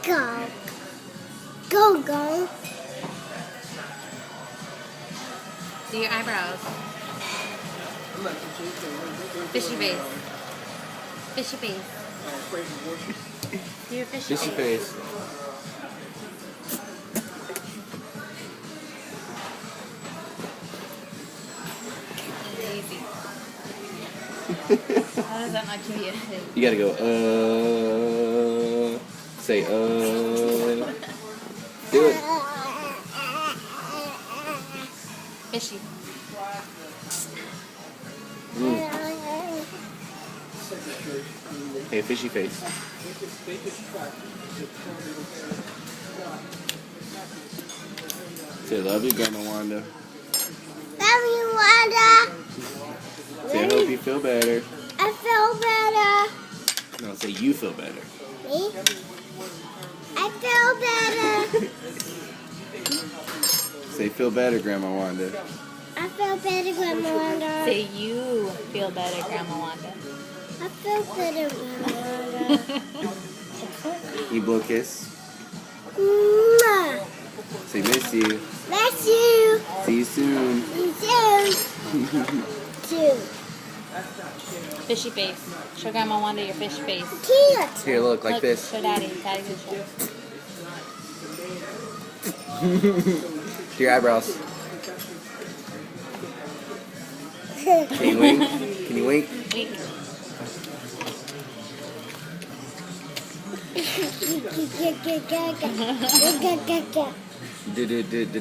Go. Go, go. Do your eyebrows. Fishy face. Fishy face. Do your fishy face. Lazy. How does that not give you a hit? You gotta go, say, do it. Fishy. Hey, fishy face. Say, love you, Grandma Wanda. Love you, Wanda. Say, I hope you feel better. I feel better. No, say, you feel better. Me? I feel better. Say, feel better, Grandma Wanda. I feel better, Grandma Wanda. Say you feel better, Grandma Wanda. I feel better, Grandma Wanda. You blow kiss. Mwah. Say, miss you. Bless you. See you soon. You too. Fishy face. Show Grandma Wanda your fish face. Cute. Here, look, like this. Show Daddy. Daddy can show. Do your eyebrows. Can you wink? Can you wink? Wink.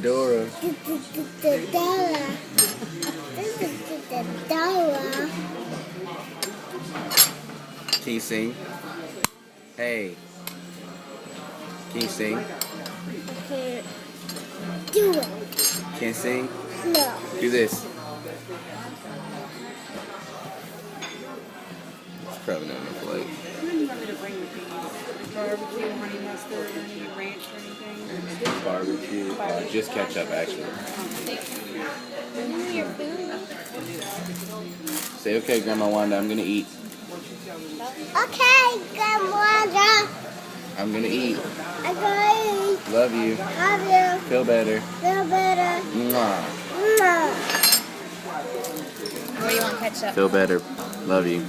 Dora. Can you sing? Hey. Can you sing? Do it. Can't sing? No. Do this. It's probably not enough light. When do you want me to bring the beans? Barbecue, honey mustard, any ranch or anything? Barbecue. Just ketchup, actually. Your food. Say, okay, Grandma Wanda, I'm gonna eat. Okay, Grandma Wanda. I'm gonna eat. I'm gonna eat. Love you. Love you. Feel better. Feel better. Mwah. Mwah. Where do you want ketchup? Feel better. Love you.